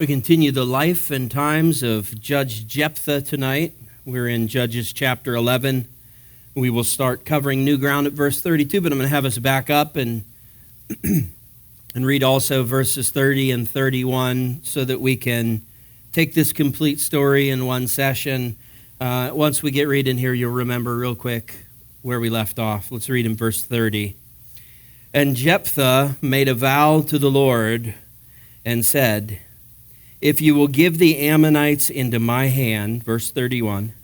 We continue the life and times of Judge Jephthah tonight. We're in Judges chapter 11. We will start covering new ground at verse 32, but I'm going to have us back up and read also verses 30 and 31 so that we can take this complete story in one session. Once we get reading here, you'll remember real quick where we left off. Let's read in verse 30. And Jephthah made a vow to the Lord and said, "If you will give the Ammonites into my hand," verse 31,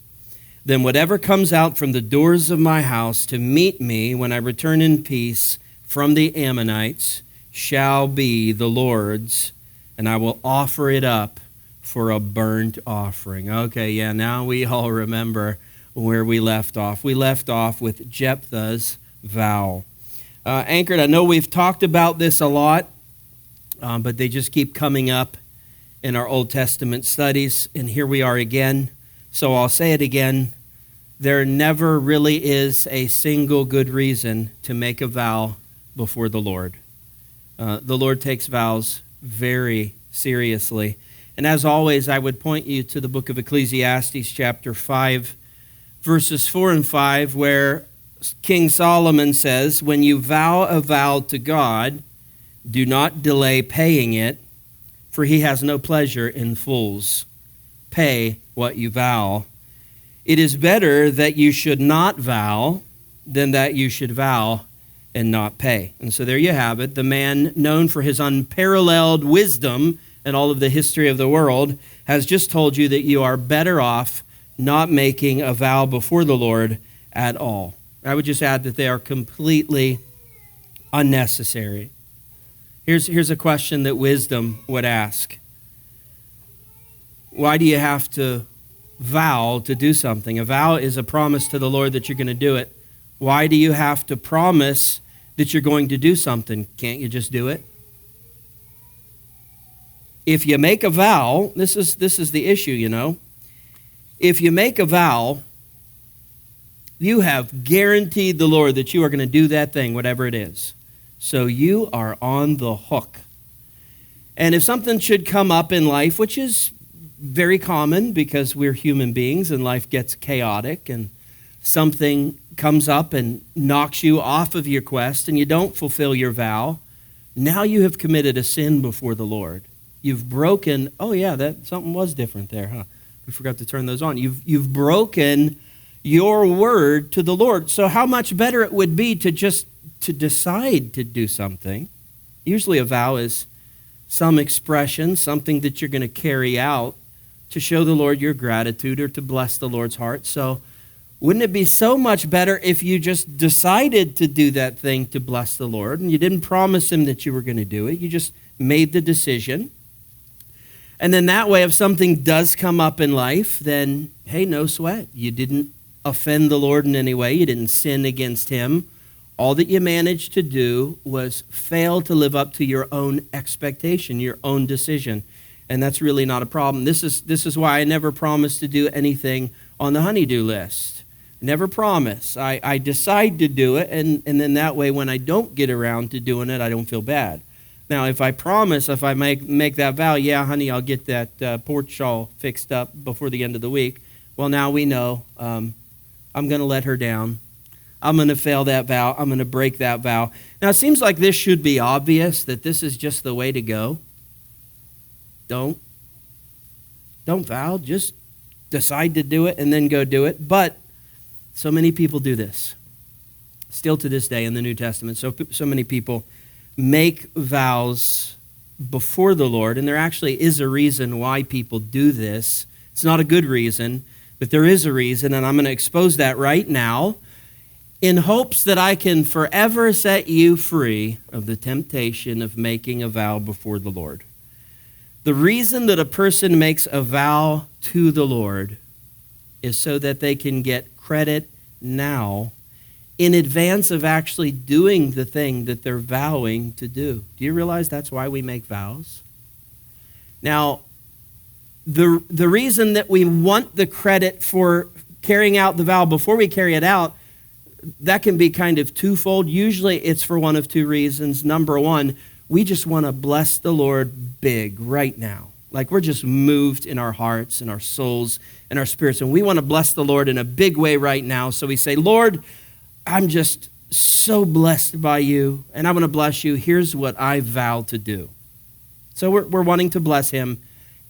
"then whatever comes out from the doors of my house to meet me when I return in peace from the Ammonites shall be the Lord's, and I will offer it up for a burnt offering." Okay, yeah, now we all remember where we left off. We left off with Jephthah's vow. Anchored, I know we've talked about this a lot, but they just keep coming up in our Old Testament studies, and here we are again. So I'll say it again. There never really is a single good reason to make a vow before the Lord. The Lord takes vows very seriously. And as always, I would point you to the book of Ecclesiastes, chapter 5, verses 4 and 5, where King Solomon says, "When you vow a vow to God, do not delay paying it, for he has no pleasure in fools. Pay what you vow. It is better that you should not vow than that you should vow and not pay." And so there you have it. The man known for his unparalleled wisdom in all of the history of the world has just told you that you are better off not making a vow before the Lord at all. I would just add that they are completely unnecessary. Here's a question that wisdom would ask. Why do you have to vow to do something? A vow is a promise to the Lord that you're going to do it. Why do you have to promise that you're going to do something? Can't you just do it? If you make a vow, this is the issue, you know. If you make a vow, you have guaranteed the Lord that you are going to do that thing, whatever it is. So you are on the hook. And if something should come up in life, which is very common because we're human beings and life gets chaotic, and something comes up and knocks you off of your quest and you don't fulfill your vow, now you have committed a sin before the Lord. You've broken, oh yeah, that something was different there, huh? We forgot to turn those on. You've broken your word to the Lord. So how much better it would be to just to decide to do something. Usually a vow is some expression, something that you're going to carry out to show the Lord your gratitude or to bless the Lord's heart. So wouldn't it be so much better if you just decided to do that thing to bless the Lord and you didn't promise him that you were going to do it? You just made the decision. And then that way, if something does come up in life, then, hey, no sweat. You didn't offend the Lord in any way. You didn't sin against him. All that you managed to do was fail to live up to your own expectation, your own decision. And that's really not a problem. This is why I never promise to do anything on the honey-do list. Never promise. I decide to do it, and then that way when I don't get around to doing it, I don't feel bad. Now, if I promise, if I make that vow, yeah, honey, I'll get that porch all fixed up before the end of the week. Well, now we know I'm going to let her down. I'm going to fail that vow. I'm going to break that vow. Now, it seems like this should be obvious, that this is just the way to go. Don't vow. Just decide to do it and then go do it. But so many people do this. Still to this day in the New Testament, so many people make vows before the Lord, and there actually is a reason why people do this. It's not a good reason, but there is a reason, and I'm going to expose that right now in hopes that I can forever set you free of the temptation of making a vow before the Lord. The reason that a person makes a vow to the Lord is so that they can get credit now in advance of actually doing the thing that they're vowing to do. Do you realize that's why we make vows? Now, the reason that we want the credit for carrying out the vow before we carry it out, that can be kind of twofold. Usually it's for one of two reasons. Number one, we just want to bless the Lord big right now. Like we're just moved in our hearts and our souls and our spirits. And we want to bless the Lord in a big way right now. So we say, Lord, I'm just so blessed by you, and I want to bless you. Here's what I vow to do. So we're wanting to bless him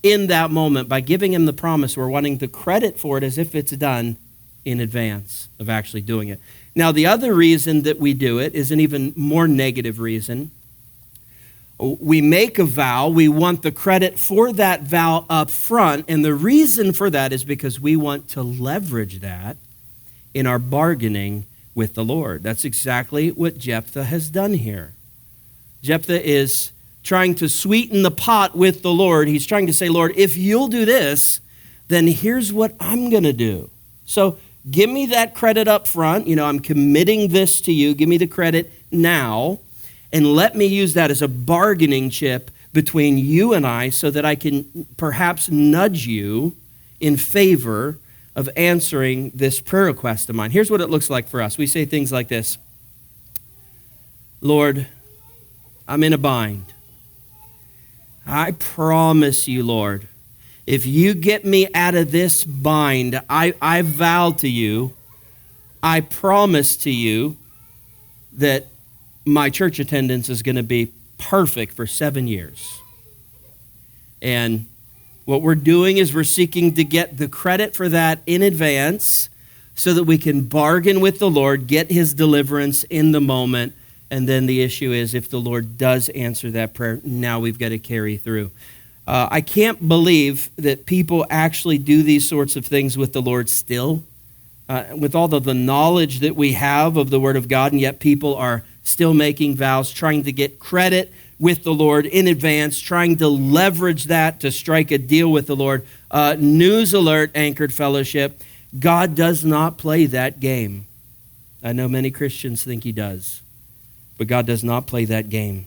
in that moment by giving him the promise. We're wanting the credit for it as if it's done in advance of actually doing it. Now, the other reason that we do it is an even more negative reason. We make a vow. We want the credit for that vow up front, and the reason for that is because we want to leverage that in our bargaining with the Lord. That's exactly what Jephthah has done here. Jephthah is trying to sweeten the pot with the Lord. He's trying to say, Lord, if you'll do this, then here's what I'm going to do. So give me that credit up front. I'm committing this to you. Give me the credit now, and let me use that as a bargaining chip between you and I so that I can perhaps nudge you in favor of answering this prayer request of mine. Here's what it looks like for us. We say things like this: Lord, I'm in a bind. I promise you, Lord, if you get me out of this bind, I vow to you, I promise to you that my church attendance is going to be perfect for 7 years. And what we're doing is we're seeking to get the credit for that in advance so that we can bargain with the Lord, get his deliverance in the moment, and then the issue is if the Lord does answer that prayer, now we've got to carry through. I can't believe that people actually do these sorts of things with the Lord still, with all of the knowledge that we have of the Word of God, and yet people are still making vows, trying to get credit with the Lord in advance, trying to leverage that to strike a deal with the Lord. News alert, Anchored Fellowship. God does not play that game. I know many Christians think he does, but God does not play that game.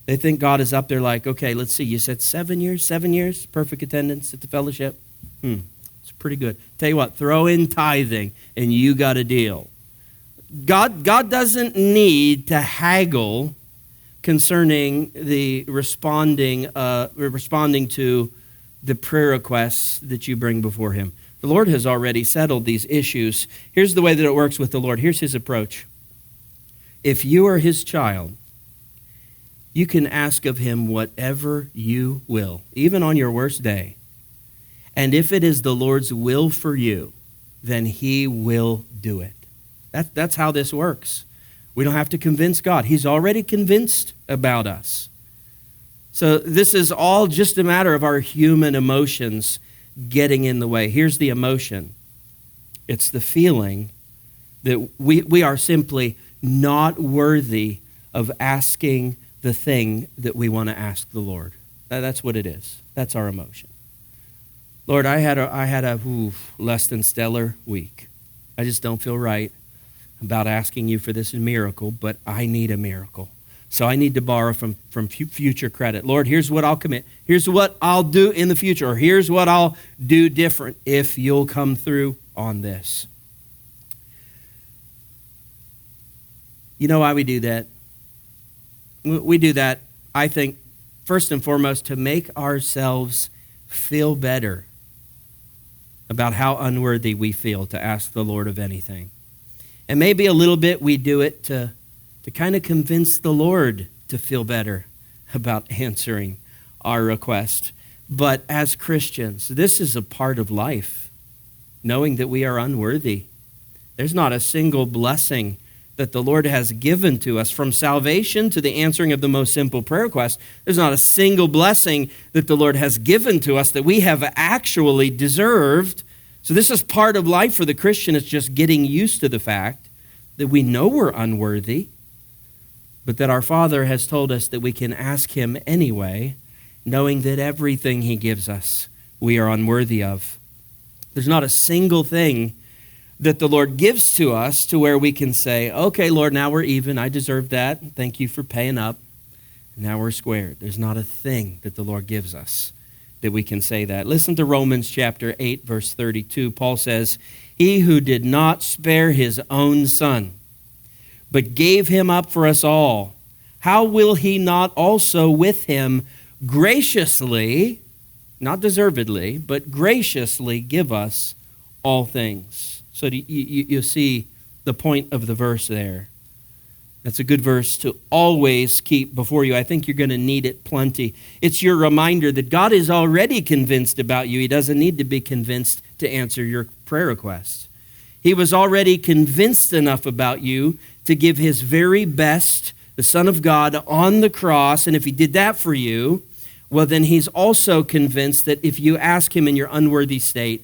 They think God is up there like, okay, let's see, you said 7 years, perfect attendance at the fellowship? It's pretty good. Tell you what, throw in tithing and you got a deal. God doesn't need to haggle concerning the responding to the prayer requests that you bring before him. The Lord has already settled these issues. Here's the way that it works with the Lord. Here's his approach. If you are his child, you can ask of him whatever you will, even on your worst day. And if it is the Lord's will for you, then he will do it. That's how this works. We don't have to convince God. He's already convinced about us. So this is all just a matter of our human emotions getting in the way. Here's the emotion. It's the feeling that we are simply not worthy of asking the thing that we want to ask the Lord. That's what it is. That's our emotion. Lord, I had a less than stellar week. I just don't feel right about asking you for this miracle, but I need a miracle. So I need to borrow from future credit. Lord, here's what I'll commit. Here's what I'll do in the future, or here's what I'll do different if you'll come through on this. You know why we do that? We do that, I think, first and foremost, to make ourselves feel better about how unworthy we feel to ask the Lord of anything. And maybe a little bit we do it to kind of convince the Lord to feel better about answering our request. But as Christians, this is a part of life, knowing that we are unworthy. There's not a single blessing that the Lord has given to us, from salvation to the answering of the most simple prayer request. There's not a single blessing that the Lord has given to us that we have actually deserved. So this is part of life for the Christian. It's just getting used to the fact that we know we're unworthy, but that our Father has told us that we can ask him anyway, knowing that everything he gives us we are unworthy of. There's not a single thing that the Lord gives to us to where we can say, okay, Lord, now we're even. I deserve that. Thank you for paying up. Now we're squared. There's not a thing that the Lord gives us that we can say that. Listen to Romans chapter 8, verse 32. Paul says, he who did not spare his own son, but gave him up for us all, how will he not also with him graciously not deservedly, but graciously give us all things. So you see the point of the verse there. That's a good verse to always keep before you. I think you're going to need it plenty. It's your reminder that God is already convinced about you. He doesn't need to be convinced to answer your prayer requests. He was already convinced enough about you to give his very best, the Son of God, on the cross. And if he did that for you, well, then he's also convinced that if you ask him in your unworthy state,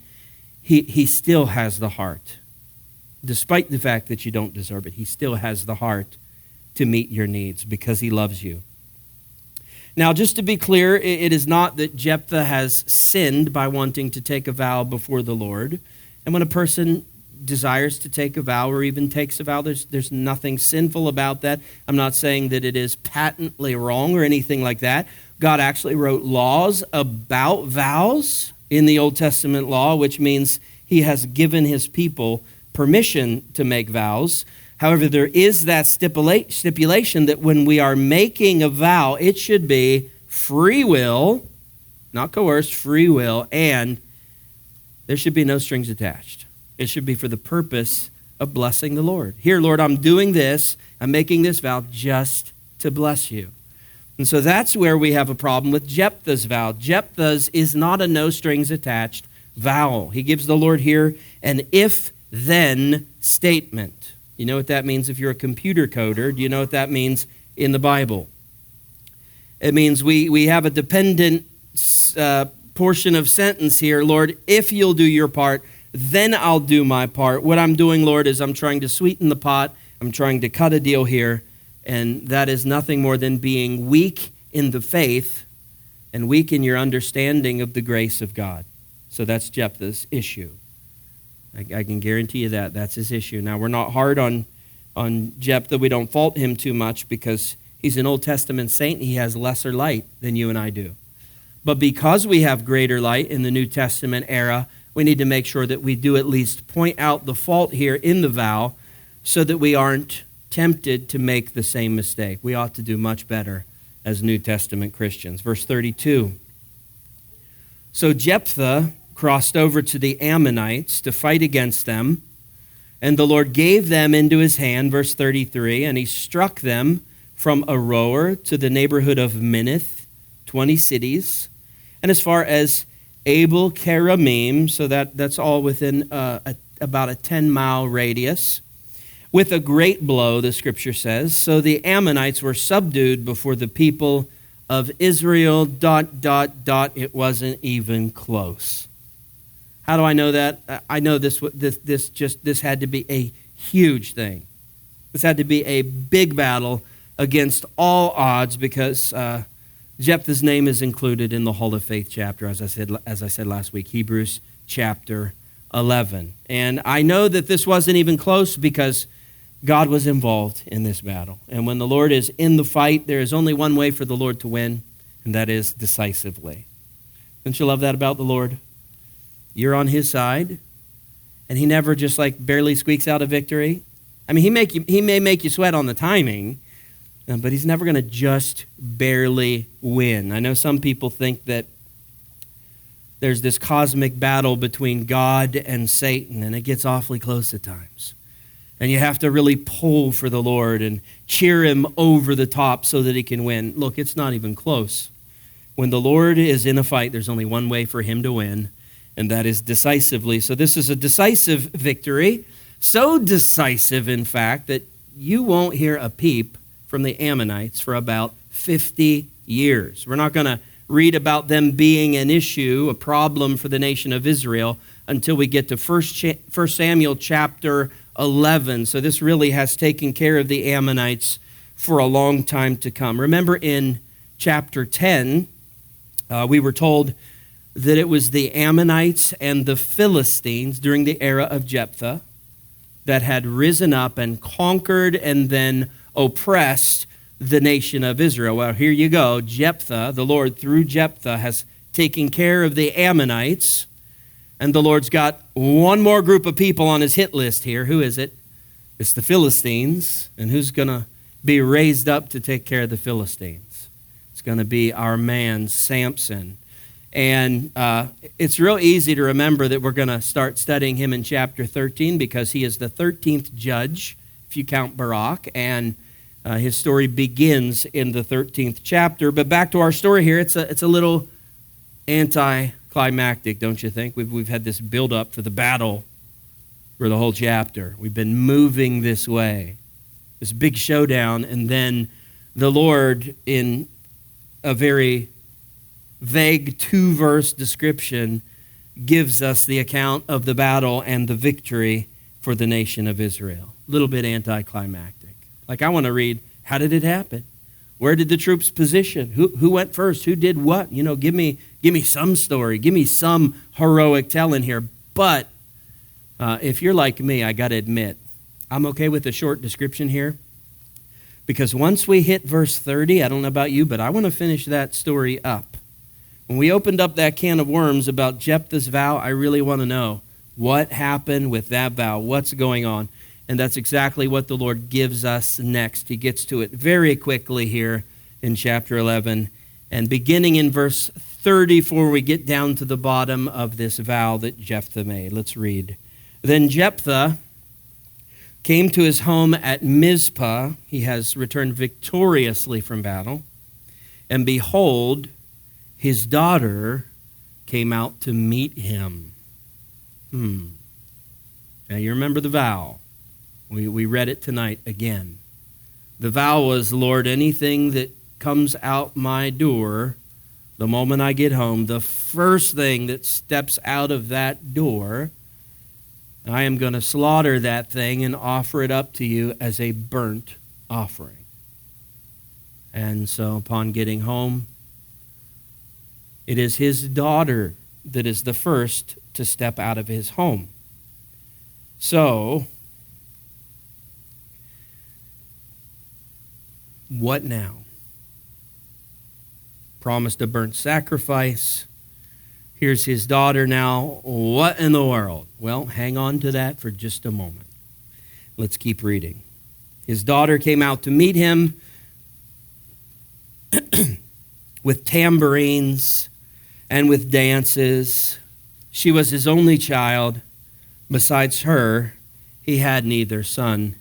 he still has the heart. Despite the fact that you don't deserve it, he still has the heart to meet your needs because he loves you. Now, just to be clear, it is not that Jephthah has sinned by wanting to take a vow before the Lord. And when a person desires to take a vow or even takes a vow, there's nothing sinful about that. I'm not saying that it is patently wrong or anything like that. God actually wrote laws about vows in the Old Testament law, which means he has given his people permission to make vows. However, there is that stipulation that when we are making a vow, it should be free will, not coerced, free will, and there should be no strings attached. It should be for the purpose of blessing the Lord. Here, Lord, I'm doing this. I'm making this vow just to bless you. And so that's where we have a problem with Jephthah's vow. Jephthah's is not a no strings attached vow. He gives the Lord here an if-then statement. You know what that means if you're a computer coder? Do you know what that means in the Bible? It means we have a dependent portion of sentence here. Lord, if you'll do your part, then I'll do my part. What I'm doing, Lord, is I'm trying to sweeten the pot. I'm trying to cut a deal here. And that is nothing more than being weak in the faith and weak in your understanding of the grace of God. So that's Jephthah's issue. I can guarantee you that. That's his issue. Now, we're not hard on Jephthah. We don't fault him too much because he's an Old Testament saint. He has lesser light than you and I do. But because we have greater light in the New Testament era, we need to make sure that we do at least point out the fault here in the vow so that we aren't tempted to make the same mistake. We ought to do much better as New Testament Christians. Verse 32. So Jephthah crossed over to the Ammonites to fight against them, and the Lord gave them into his hand, verse 33, and he struck them from Aroer to the neighborhood of Minnith, 20 cities, and as far as Abel Keramim, so that's all within about a 10-mile radius, with a great blow, the scripture says. So the Ammonites were subdued before the people of Israel, ... It wasn't even close. How do I know that? I know this had to be a huge thing. This had to be a big battle against all odds because Jephthah's name is included in the Hall of Faith chapter, as I said last week, Hebrews chapter 11. And I know that this wasn't even close because God was involved in this battle. And when the Lord is in the fight, there is only one way for the Lord to win, and that is decisively. Don't you love that about the Lord? You're on his side, and he never just like barely squeaks out a victory. I mean, he may make you sweat on the timing, but he's never going to just barely win. I know some people think that there's this cosmic battle between God and Satan, and it gets awfully close at times. And you have to really pull for the Lord and cheer him over the top so that he can win. Look, it's not even close. When the Lord is in a fight, there's only one way for him to win, and that is decisively. So this is a decisive victory, so decisive, in fact, that you won't hear a peep from the Ammonites for about 50 years. We're not going to read about them being an issue, a problem for the nation of Israel, until we get to 1 Samuel chapter 11. So this really has taken care of the Ammonites for a long time to come. Remember in chapter 10, we were told that it was the Ammonites and the Philistines during the era of Jephthah that had risen up and conquered and then oppressed the nation of Israel. Well, here you go. Jephthah, the Lord through Jephthah has taken care of the Ammonites, and the Lord's got one more group of people on his hit list here. Who is it? It's the Philistines. And who's going to be raised up to take care of the Philistines? It's going to be our man Samson. And it's real easy to remember that we're going to start studying him in chapter 13 because he is the 13th judge, if you count Barak, and his story begins in the 13th chapter. But back to our story here, it's a little anticlimactic, don't you think? We've had this build-up for the battle for the whole chapter. We've been moving this way, this big showdown, and then the Lord, in a very vague 2-verse description, gives us the account of the battle and the victory for the nation of Israel. A little bit anticlimactic. Like, I want to read, how did it happen? Where did the troops position? Who went first? Who did what? You know, give me some story. Give me some heroic telling here. But if you're like me, I got to admit, I'm okay with a short description here. Because once we hit verse 30, I don't know about you, but I want to finish that story up. When we opened up that can of worms about Jephthah's vow, I really want to know what happened with that vow, what's going on. And that's exactly what the Lord gives us next. He gets to it very quickly here in chapter 11. And beginning in verse 34, we get down to the bottom of this vow that Jephthah made. Let's read. Then Jephthah came to his home at Mizpah. He has returned victoriously from battle. And behold, his daughter came out to meet him. Now you remember the vow. We read it tonight again. The vow was, Lord, anything that comes out my door, the moment I get home, the first thing that steps out of that door, I am going to slaughter that thing and offer it up to you as a burnt offering. And so upon getting home, it is his daughter that is the first to step out of his home. So, what now? Promised a burnt sacrifice. Here's his daughter now. What in the world? Well, hang on to that for just a moment. Let's keep reading. His daughter came out to meet him with tambourines and with dances. She was his only child. Besides her, he had neither son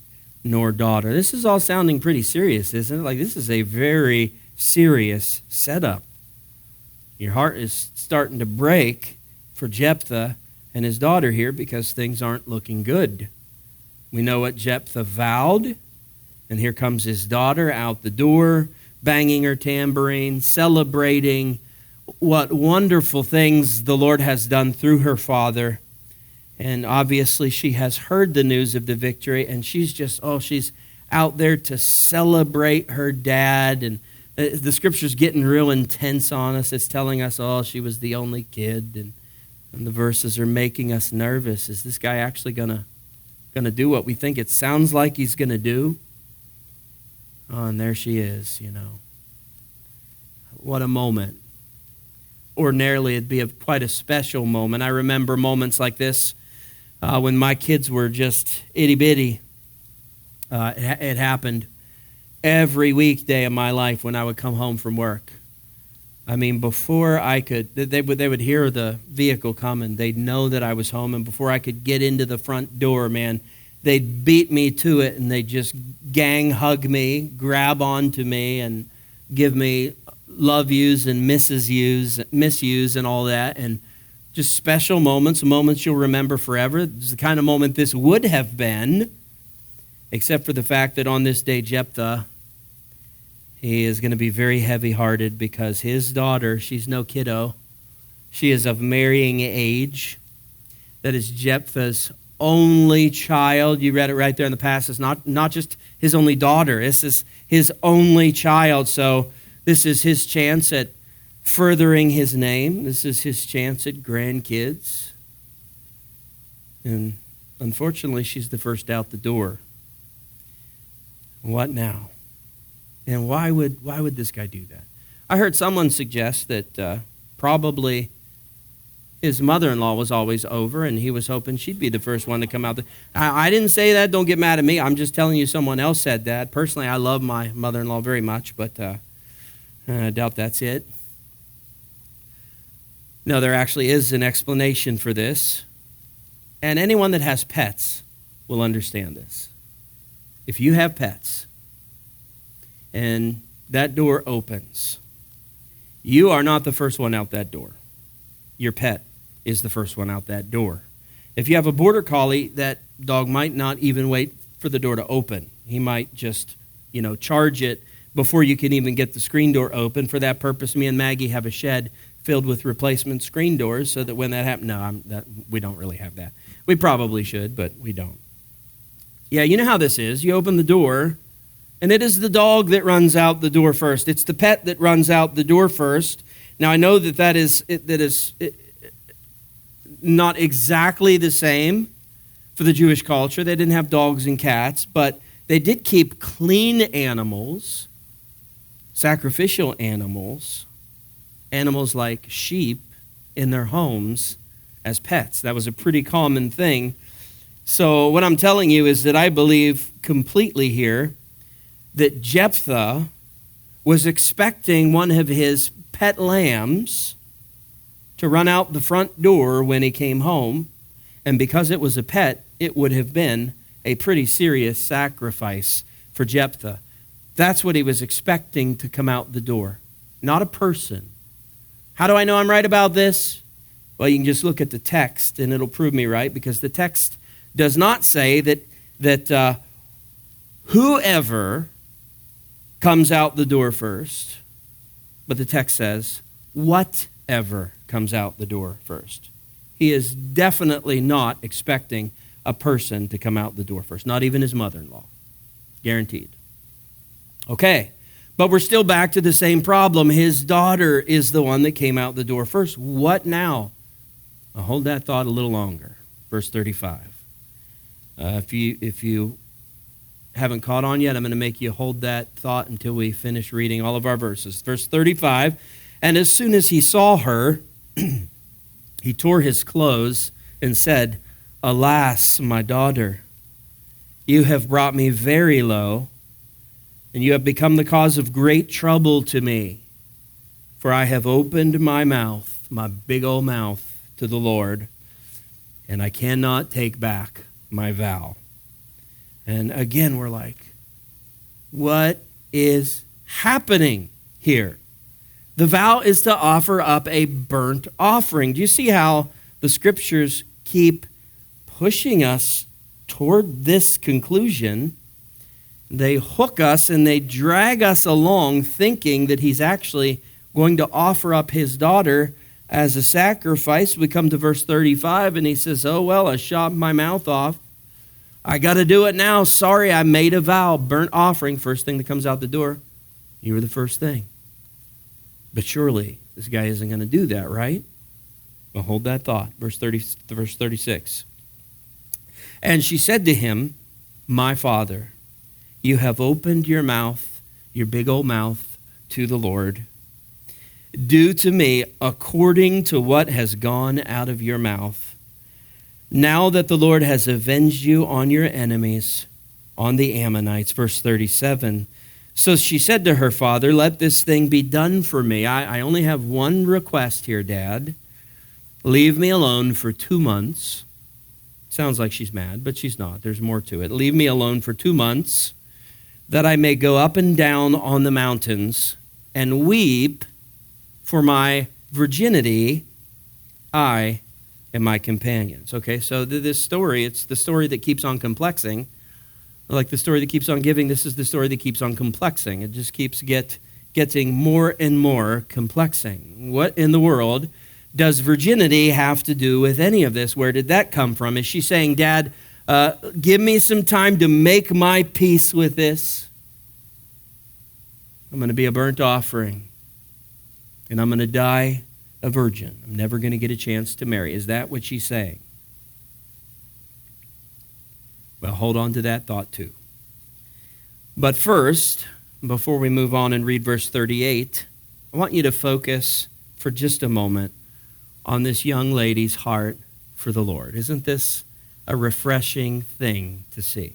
nor daughter. This is all sounding pretty serious, isn't it? Like, this is a very serious setup. Your heart is starting to break for Jephthah and his daughter here because things aren't looking good. We know what Jephthah vowed, and here comes his daughter out the door, banging her tambourine, celebrating what wonderful things the Lord has done through her father. And obviously she has heard the news of the victory, and she's out there to celebrate her dad. And the scripture's getting real intense on us. It's telling us, she was the only kid. And the verses are making us nervous. Is this guy actually gonna do what we think it sounds like he's gonna do? And there she is, What a moment. Ordinarily, it'd be quite a special moment. I remember moments like this when my kids were just itty-bitty. It happened every weekday of my life when I would come home from work. I mean, before I could, they would hear the vehicle coming. They'd know that I was home, and before I could get into the front door, man, they'd beat me to it, and they'd just gang hug me, grab onto me, and give me love yous and miss yous and all that, and just special moments you'll remember forever. It's the kind of moment this would have been, except for the fact that on this day, Jephthah, he is going to be very heavy-hearted because his daughter, she's no kiddo. She is of marrying age. That is Jephthah's only child. You read it right there in the passage. Not just his only daughter. This is his only child. So this is his chance at furthering his name. This is his chance at grandkids. And unfortunately, she's the first out the door. What now? And why would this guy do that? I heard someone suggest that probably his mother-in-law was always over, and he was hoping she'd be the first one to come out. I didn't say that. Don't get mad at me. I'm just telling you someone else said that. Personally, I love my mother-in-law very much, but I doubt that's it. No, there actually is an explanation for this. And anyone that has pets will understand this. If you have pets and that door opens, you are not the first one out that door. Your pet is the first one out that door. If you have a border collie, that dog might not even wait for the door to open. He might just, charge it before you can even get the screen door open. For that purpose, me and Maggie have a shed filled with replacement screen doors so that when that happens, we don't really have that. We probably should, but we don't. Yeah, you know how this is. You open the door, and it is the dog that runs out the door first. It's the pet that runs out the door first. Now, I know that is not exactly the same for the Jewish culture. They didn't have dogs and cats, but they did keep clean animals, sacrificial animals like sheep in their homes as pets. That was a pretty common thing. So what I'm telling you is that I believe completely here that Jephthah was expecting one of his pet lambs to run out the front door when he came home, and because it was a pet, it would have been a pretty serious sacrifice for Jephthah. That's what he was expecting to come out the door, not a person. How do I know I'm right about this? Well, you can just look at the text, and it'll prove me right, because the text does not say that whoever comes out the door first, but the text says whatever comes out the door first. He is definitely not expecting a person to come out the door first, not even his mother-in-law. Guaranteed. Okay, but we're still back to the same problem. His daughter is the one that came out the door first. What now? I'll hold that thought a little longer. Verse 35. If you haven't caught on yet, I'm going to make you hold that thought until we finish reading all of our verses. Verse 35, and as soon as he saw her, he tore his clothes and said, "Alas, my daughter, you have brought me very low, and you have become the cause of great trouble to me. For I have opened my mouth, my big old mouth, to the Lord, and I cannot take back my vow." And again, we're like, what is happening here? The vow is to offer up a burnt offering. Do you see how the scriptures keep pushing us toward this conclusion? They hook us and they drag us along thinking that he's actually going to offer up his daughter as a sacrifice. We come to verse 35 and he says, "Oh, well, I shot my mouth off. I got to do it now. Sorry, I made a vow." Burnt offering, first thing that comes out the door. You were the first thing. But surely this guy isn't going to do that, right? Well, hold that thought. Verse 36. And she said to him, "My father, you have opened your mouth, your big old mouth, to the Lord. Do to me according to what has gone out of your mouth. Now that the Lord has avenged you on your enemies, on the Ammonites." Verse 37. So she said to her father, "Let this thing be done for me. I only have one request here, Dad. Leave me alone for 2 months. Sounds like she's mad, but she's not. There's more to it. Leave me alone for 2 months, that I may go up and down on the mountains and weep for my virginity, I and my companions." Okay, so this story, it's the story that keeps on complexing. Like the story that keeps on giving, this is the story that keeps on complexing. It just keeps getting more and more complexing. What in the world does virginity have to do with any of this? Where did that come from? Is she saying, "Dad, give me some time to make my peace with this. I'm going to be a burnt offering, and I'm going to die a virgin. I'm never going to get a chance to marry"? Is that what she's saying? Well, hold on to that thought too. But first, before we move on and read verse 38, I want you to focus for just a moment on this young lady's heart for the Lord. Isn't this a refreshing thing to see?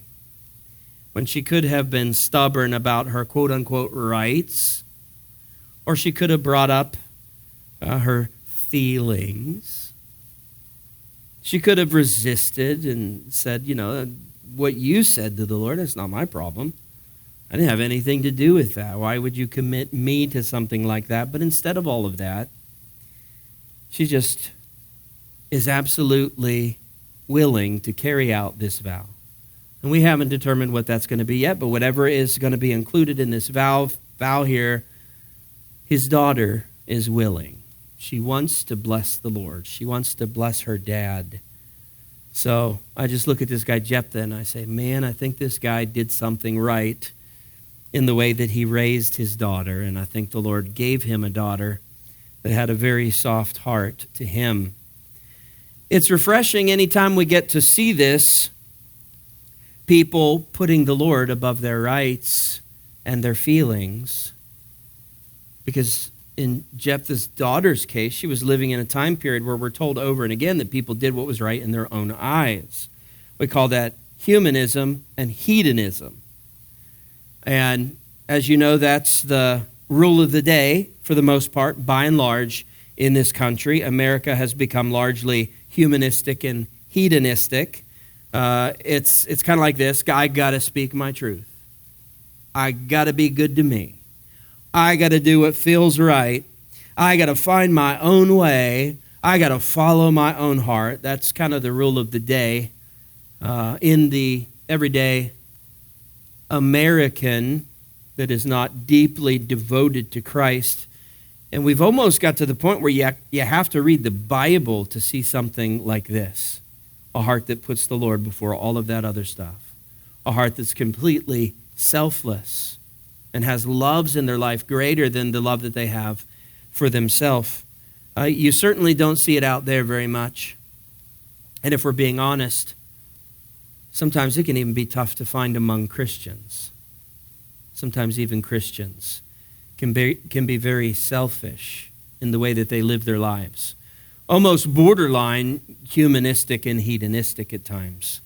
When she could have been stubborn about her quote-unquote rights, or she could have brought up her feelings. She could have resisted and said, what you said to the Lord, that's not my problem. I didn't have anything to do with that. Why would you commit me to something like that? But instead of all of that, she just is absolutely willing to carry out this vow. And we haven't determined what that's going to be yet, but whatever is going to be included in this vow here, his daughter is willing. She wants to bless the Lord. She wants to bless her dad. So I just look at this guy Jephthah and I say, man, I think this guy did something right in the way that he raised his daughter. And I think the Lord gave him a daughter that had a very soft heart to him. It's refreshing anytime we get to see this, people putting the Lord above their rights and their feelings. Because in Jephthah's daughter's case, she was living in a time period where we're told over and again that people did what was right in their own eyes. We call that humanism and hedonism. And as you know, that's the rule of the day for the most part, by and large, in this country. America has become largely humanistic and hedonistic. It's kind of like this. I got to speak my truth. I got to be good to me. I got to do what feels right. I got to find my own way. I got to follow my own heart. That's kind of the rule of the day in the everyday American that is not deeply devoted to Christ. And we've almost got to the point where you have to read the Bible to see something like this. A heart that puts the Lord before all of that other stuff. A heart that's completely selfless and has loves in their life greater than the love that they have for themselves. You certainly don't see it out there very much. And if we're being honest, sometimes it can even be tough to find among Christians. Sometimes even Christians can be very selfish in the way that they live their lives. Almost borderline humanistic and hedonistic at times.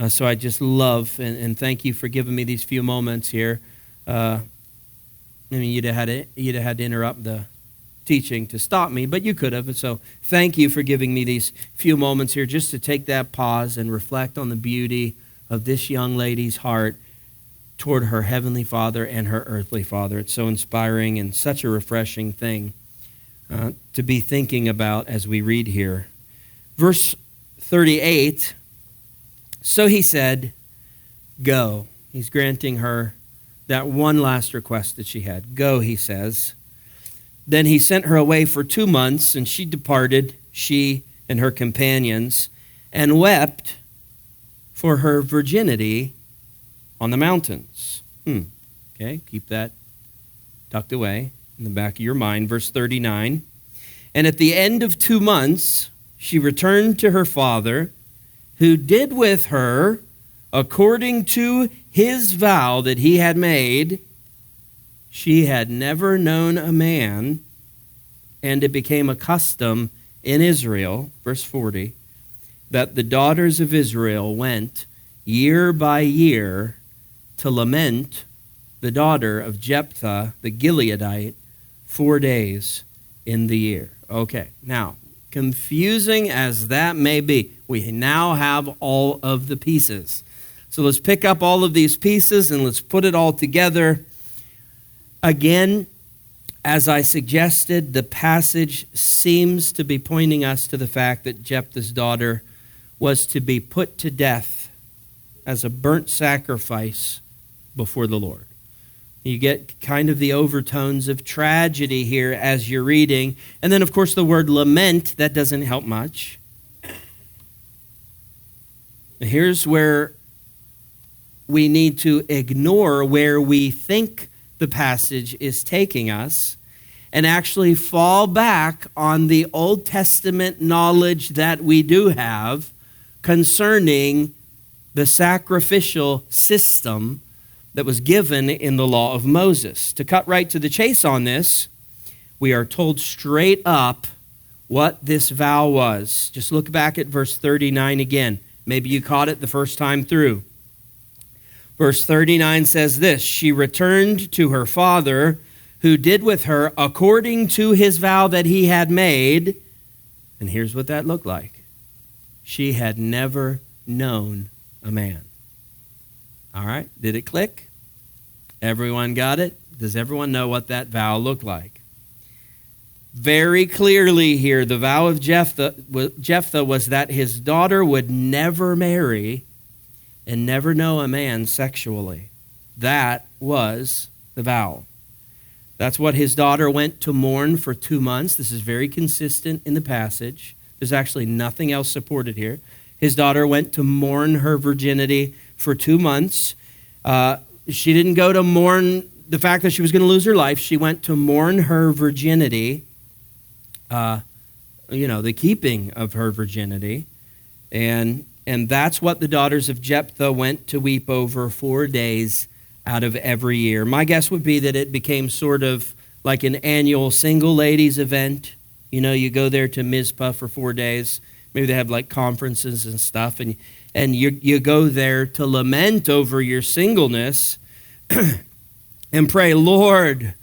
So I just love, and thank you for giving me these few moments here. You'd have had to interrupt the teaching to stop me, but you could have. And so thank you for giving me these few moments here just to take that pause and reflect on the beauty of this young lady's heart toward her heavenly Father and her earthly father. It's so inspiring and such a refreshing thing to be thinking about as we read here. Verse 38, so he said, go. He's granting her that one last request that she had. Go, he says. Then he sent her away for 2 months, and she departed, she and her companions, and wept for her virginity on the mountains. Okay, keep that tucked away in the back of your mind. Verse 39. And at the end of 2 months, she returned to her father, who did with her according to his vow that he had made. She had never known a man, and it became a custom in Israel, verse 40, that the daughters of Israel went year by year to lament the daughter of Jephthah, the Gileadite, 4 days in the year. Okay, now, confusing as that may be, we now have all of the pieces. So let's pick up all of these pieces and let's put it all together. Again, as I suggested, the passage seems to be pointing us to the fact that Jephthah's daughter was to be put to death as a burnt sacrifice before the Lord. You get kind of the overtones of tragedy here as you're reading. And then, of course, the word lament, that doesn't help much. Here's where we need to ignore where we think the passage is taking us and actually fall back on the Old Testament knowledge that we do have concerning the sacrificial system that was given in the law of Moses. To cut right to the chase on this, we are told straight up what this vow was. Just look back at verse 39 again. Maybe you caught it the first time through. Verse 39 says this, she returned to her father, who did with her according to his vow that he had made. And here's what that looked like. She had never known a man. All right, did it click? Everyone got it? Does everyone know what that vow looked like? Very clearly here, the vow of Jephthah was that his daughter would never marry and never know a man sexually. That was the vow. That's what his daughter went to mourn for 2 months. This is very consistent in the passage. There's actually nothing else supported here. His daughter went to mourn her virginity for 2 months. She didn't go to mourn the fact that she was going to lose her life. She went to mourn her virginity, the keeping of her virginity. And that's what the daughters of Jephthah went to weep over 4 days out of every year. My guess would be that it became sort of like an annual single ladies event. You go there to Mizpah for 4 days. Maybe they have like conferences and stuff, and you go there to lament over your singleness and pray, Lord,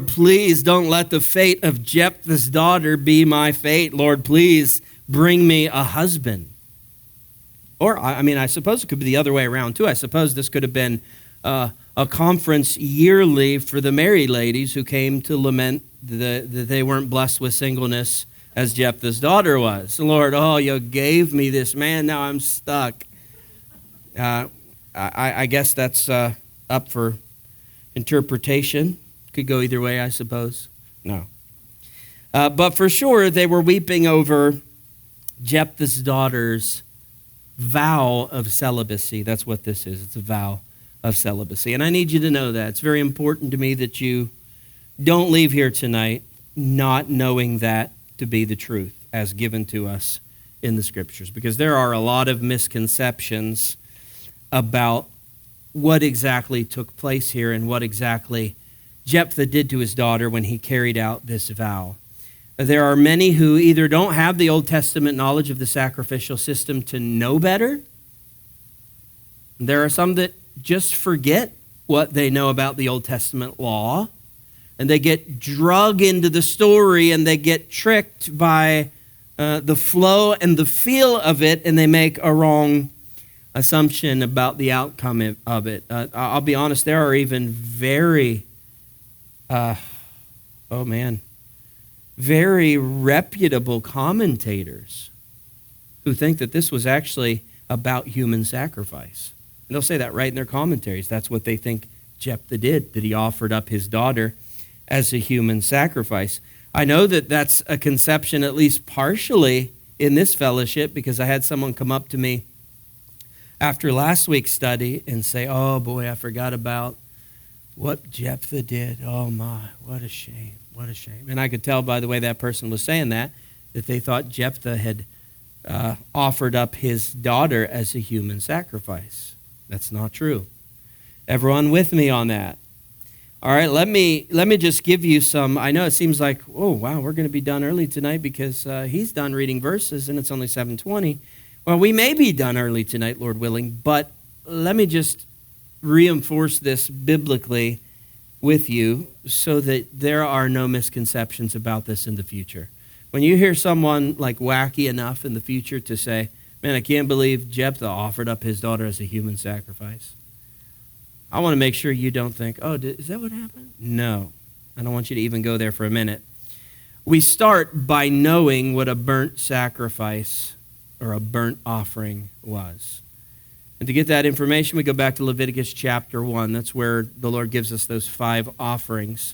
please don't let the fate of Jephthah's daughter be my fate. Lord, please bring me a husband. Or, I suppose it could be the other way around too. I suppose this could have been a conference yearly for the married ladies who came to lament that they weren't blessed with singleness as Jephthah's daughter was. Lord, you gave me this man, now I'm stuck. I guess that's up for interpretation. Could go either way, I suppose. No. But for sure, they were weeping over Jephthah's daughter's vow of celibacy. That's what this is. It's a vow of celibacy. And I need you to know that. It's very important to me that you don't leave here tonight not knowing that to be the truth as given to us in the Scriptures, because there are a lot of misconceptions about what exactly took place here and what exactly Jephthah did to his daughter when he carried out this vow. There are many who either don't have the Old Testament knowledge of the sacrificial system to know better. There are some that just forget what they know about the Old Testament law, and they get drug into the story and they get tricked by the flow and the feel of it, and they make a wrong assumption about the outcome of it. I'll be honest, there are even very reputable commentators who think that this was actually about human sacrifice. And they'll say that right in their commentaries. That's what they think Jephthah did, that he offered up his daughter as a human sacrifice. I know that that's a conception, at least partially, in this fellowship, because I had someone come up to me after last week's study and say, oh boy, I forgot about what Jephthah did. Oh my, what a shame, what a shame. And I could tell by the way that person was saying that they thought Jephthah had offered up his daughter as a human sacrifice. That's not true. Everyone with me on that? All right, let me just give you some. I know it seems like, oh, wow, we're going to be done early tonight because he's done reading verses and it's only 7:20. Well, we may be done early tonight, Lord willing, but let me just reinforce this biblically with you so that there are no misconceptions about this in the future. When you hear someone like wacky enough in the future to say, man, I can't believe Jephthah offered up his daughter as a human sacrifice, I want to make sure you don't think, oh, is that what happened? No, I don't want you to even go there for a minute. We start by knowing what a burnt sacrifice or a burnt offering was. And to get that information, we go back to Leviticus chapter 1. That's where the Lord gives us those 5 offerings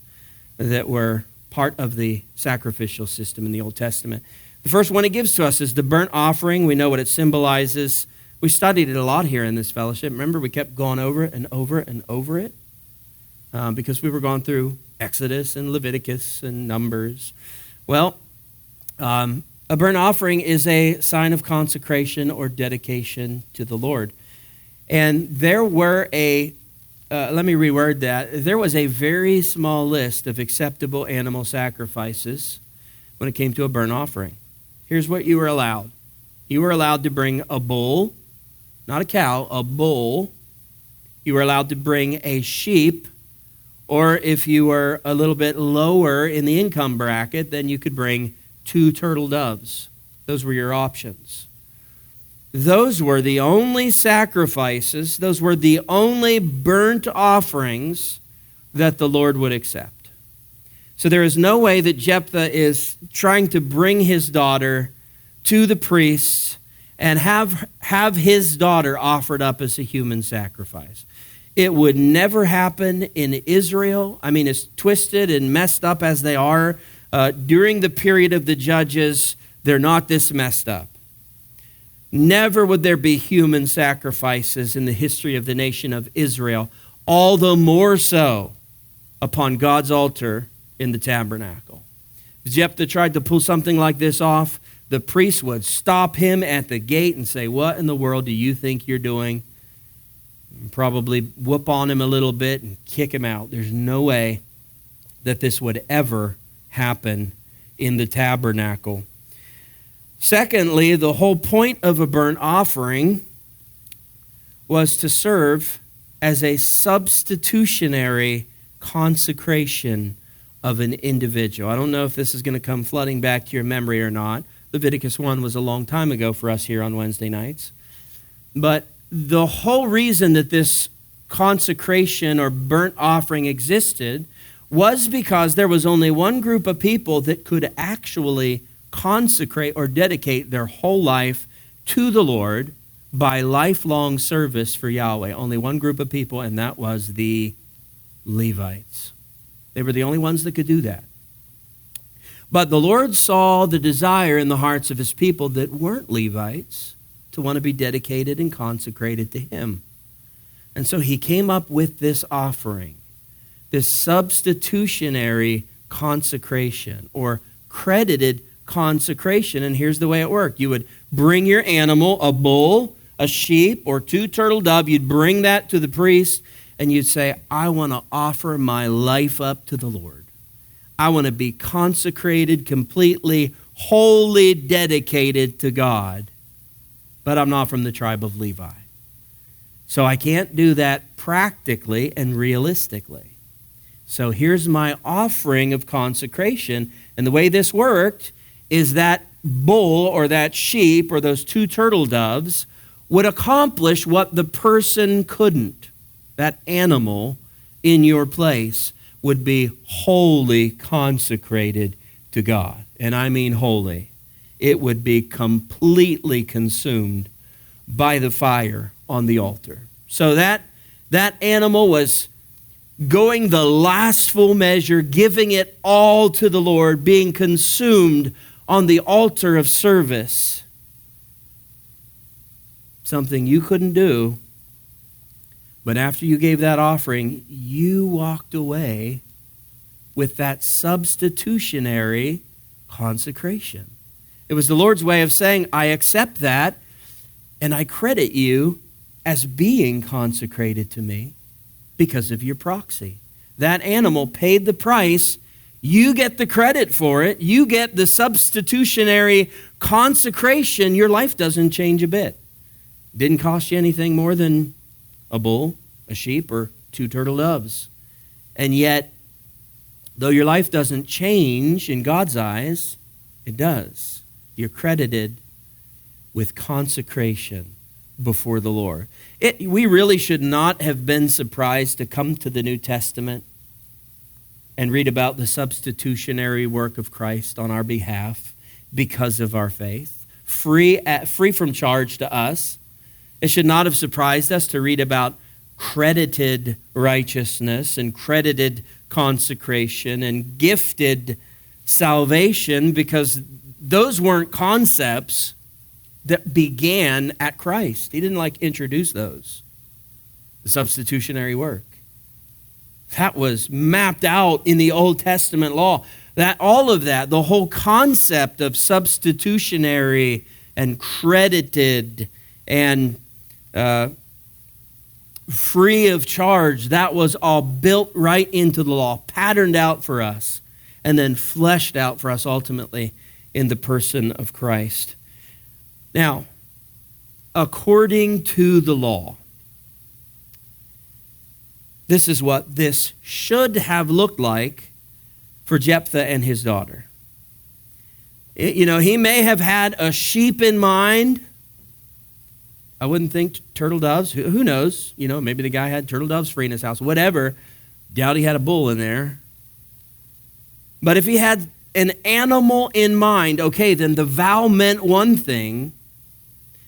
that were part of the sacrificial system in the Old Testament. The first one he gives to us is the burnt offering. We know what it symbolizes. We studied it a lot here in this fellowship. Remember, we kept going over it and over and over it because we were going through Exodus and Leviticus and Numbers. Well, a burnt offering is a sign of consecration or dedication to the Lord. And there were let me reword that. There was a very small list of acceptable animal sacrifices when it came to a burnt offering. Here's what you were allowed. You were allowed to bring a bull, not a cow, a bull. You were allowed to bring a sheep, or if you were a little bit lower in the income bracket, then you could bring 2 turtle doves. Those were your options. Those were the only sacrifices, those were the only burnt offerings that the Lord would accept. So there is no way that Jephthah is trying to bring his daughter to the priests and have his daughter offered up as a human sacrifice. It would never happen in Israel. I mean, as twisted and messed up as they are, during the period of the judges, they're not this messed up. Never would there be human sacrifices in the history of the nation of Israel, all the more so upon God's altar in the tabernacle. If Jephthah tried to pull something like this off, the priest would stop him at the gate and say, "What in the world do you think you're doing?" And probably whoop on him a little bit and kick him out. There's no way that this would ever happen in the tabernacle. Secondly, the whole point of a burnt offering was to serve as a substitutionary consecration of an individual. I don't know if this is going to come flooding back to your memory or not. Leviticus 1 was a long time ago for us here on Wednesday nights. But the whole reason that this consecration or burnt offering existed was because there was only one group of people that could actually consecrate or dedicate their whole life to the Lord by lifelong service for Yahweh. Only one group of people, and that was the Levites. They were the only ones that could do that. But the Lord saw the desire in the hearts of his people that weren't Levites to want to be dedicated and consecrated to him. And so he came up with this offering, this substitutionary consecration or credited consecration. And here's the way it worked. You would bring your animal, a bull, a sheep, or 2 turtle dove. You'd bring that to the priest and you'd say, "I want to offer my life up to the Lord. I want to be consecrated, completely, wholly dedicated to God. But I'm not from the tribe of Levi. So I can't do that practically and realistically. So here's my offering of consecration." And the way this worked is that bull or that sheep or those 2 turtle doves would accomplish what the person couldn't. That animal in your place would be wholly consecrated to God. And I mean wholly. It would be completely consumed by the fire on the altar. So that animal was going the last full measure, giving it all to the Lord, being consumed on the altar of service. Something you couldn't do. But after you gave that offering, you walked away with that substitutionary consecration. It was the Lord's way of saying, "I accept that, and I credit you as being consecrated to me because of your proxy." That animal paid the price. You get the credit for it. You get the substitutionary consecration. Your life doesn't change a bit. Didn't cost you anything more than a bull, a sheep, or 2 turtle doves. And yet, though your life doesn't change in God's eyes, it does. You're credited with consecration before the Lord. We really should not have been surprised to come to the New Testament and read about the substitutionary work of Christ on our behalf because of our faith, free from charge to us. It should not have surprised us to read about credited righteousness and credited consecration and gifted salvation, because those weren't concepts that began at Christ. He didn't introduce those. The substitutionary work. That was mapped out in the Old Testament law. All of that, the whole concept of substitutionary and credited and free of charge, that was all built right into the law, patterned out for us, and then fleshed out for us ultimately in the person of Christ. Now, according to the law, this is what this should have looked like for Jephthah and his daughter. He may have had a sheep in mind. I wouldn't think turtle doves. Who knows? Maybe the guy had turtle doves free in his house. Whatever. Doubt he had a bull in there. But if he had an animal in mind, okay, then the vow meant one thing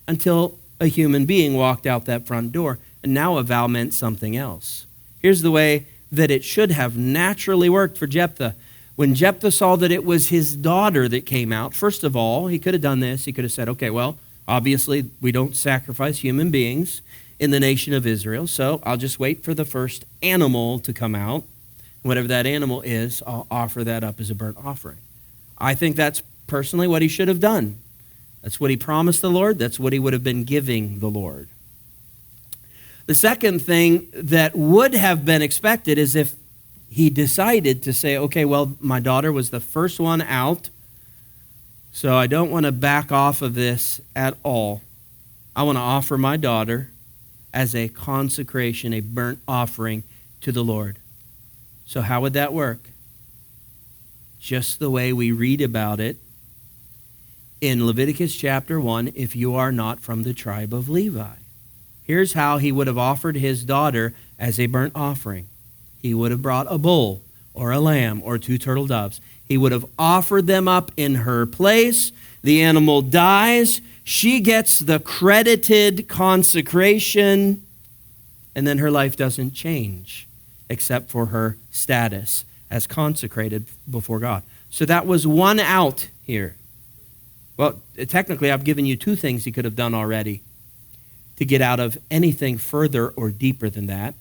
until a human being walked out that front door. And now a vow meant something else. Here's the way that it should have naturally worked for Jephthah. When Jephthah saw that it was his daughter that came out, first of all, he could have done this. He could have said, okay, well, obviously we don't sacrifice human beings in the nation of Israel, so I'll just wait for the first animal to come out. Whatever that animal is, I'll offer that up as a burnt offering. I think that's personally what he should have done. That's what he promised the Lord. That's what he would have been giving the Lord. The second thing that would have been expected is if he decided to say, okay, well, my daughter was the first one out, so I don't want to back off of this at all. I want to offer my daughter as a consecration, a burnt offering to the Lord. So how would that work? Just the way we read about it in Leviticus chapter 1, if you are not from the tribe of Levi. Here's how he would have offered his daughter as a burnt offering. He would have brought a bull or a lamb or 2 turtle doves. He would have offered them up in her place. The animal dies. She gets the credited consecration, and then her life doesn't change except for her status as consecrated before God. So that was one out here. Well, technically, I've given you 2 things he could have done already to get out of anything further or deeper than that.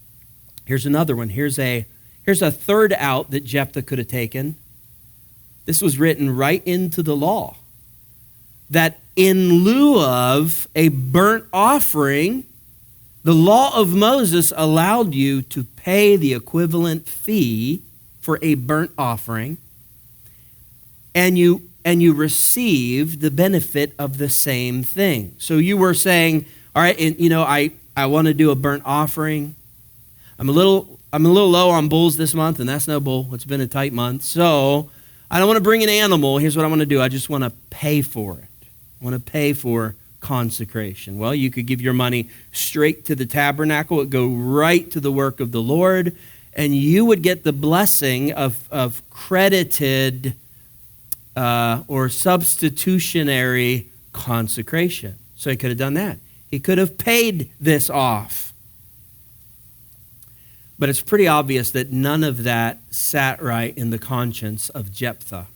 Here's another one. Here's a third out that Jephthah could have taken. This was written right into the law, that in lieu of a burnt offering, the law of Moses allowed you to pay the equivalent fee for a burnt offering, and you received the benefit of the same thing. So you were saying, all right, I want to do a burnt offering. I'm a little low on bulls this month, and that's no bull. It's been a tight month. So I don't want to bring an animal. Here's what I want to do. I just want to pay for it. I want to pay for consecration. Well, you could give your money straight to the tabernacle. It would go right to the work of the Lord, and you would get the blessing of credited or substitutionary consecration. So he could have done that. He could have paid this off. But it's pretty obvious that none of that sat right in the conscience of Jephthah.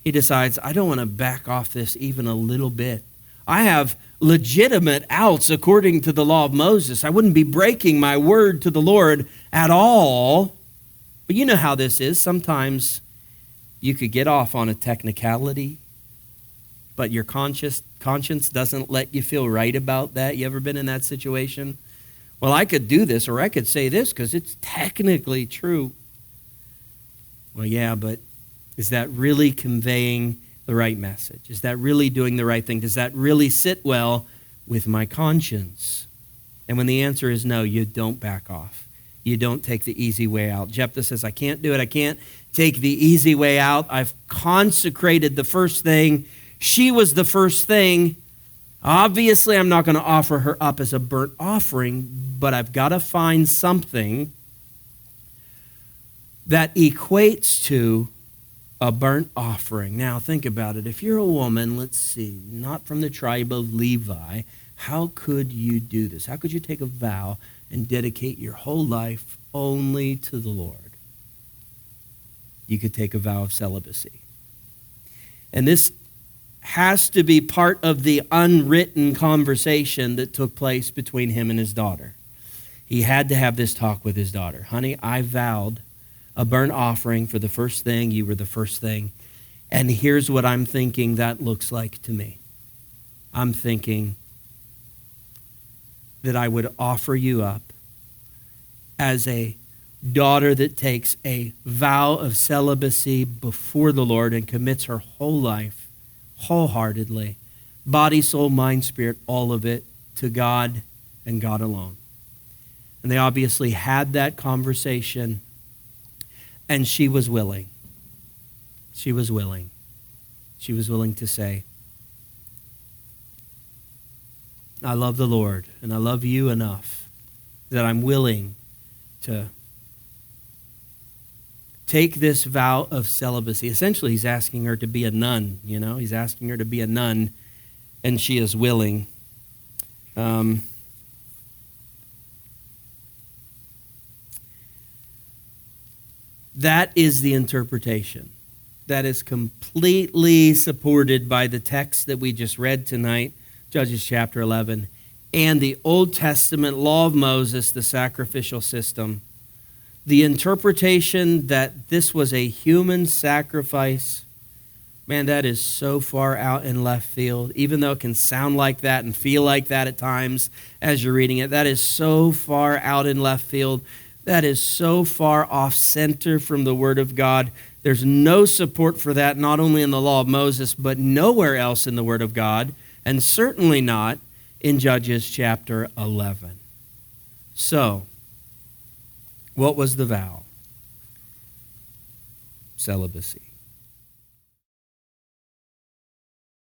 He decides, I don't want to back off this even a little bit. I have legitimate outs according to the law of Moses. I wouldn't be breaking my word to the Lord at all. But you know how this is. Sometimes you could get off on a technicality, but your conscience doesn't let you feel right about that. You ever been in that situation? Well, I could do this, or I could say this because it's technically true. Well, yeah, but is that really conveying the right message? Is that really doing the right thing? Does that really sit well with my conscience? And when the answer is no, you don't back off. You don't take the easy way out. Jephthah says, I can't do it. I can't take the easy way out. I've consecrated the first thing. She was the first thing. Obviously, I'm not going to offer her up as a burnt offering, but I've got to find something that equates to a burnt offering. Now, think about it. If you're a woman, let's see, not from the tribe of Levi, how could you do this? How could you take a vow and dedicate your whole life only to the Lord? You could take a vow of celibacy. And this has to be part of the unwritten conversation that took place between him and his daughter. He had to have this talk with his daughter. Honey, I vowed a burnt offering for the first thing. You were the first thing. And here's what I'm thinking that looks like to me. I'm thinking that I would offer you up as a daughter that takes a vow of celibacy before the Lord and commits her whole life wholeheartedly, body, soul, mind, spirit, all of it, to God and God alone. And they obviously had that conversation, and she was willing. She was willing. She was willing to say, I love the Lord, and I love you enough that I'm willing to take this vow of celibacy. Essentially, he's asking her to be a nun, He's asking her to be a nun, and she is willing. That is the interpretation. That is completely supported by the text that we just read tonight, Judges chapter 11, and the Old Testament law of Moses, the sacrificial system. The interpretation that this was a human sacrifice, man, that is so far out in left field. Even though it can sound like that and feel like that at times as you're reading it, that is so far out in left field. That is so far off center from the Word of God. There's no support for that, not only in the law of Moses, but nowhere else in the Word of God, and certainly not in Judges chapter 11. So, what was the vow? Celibacy.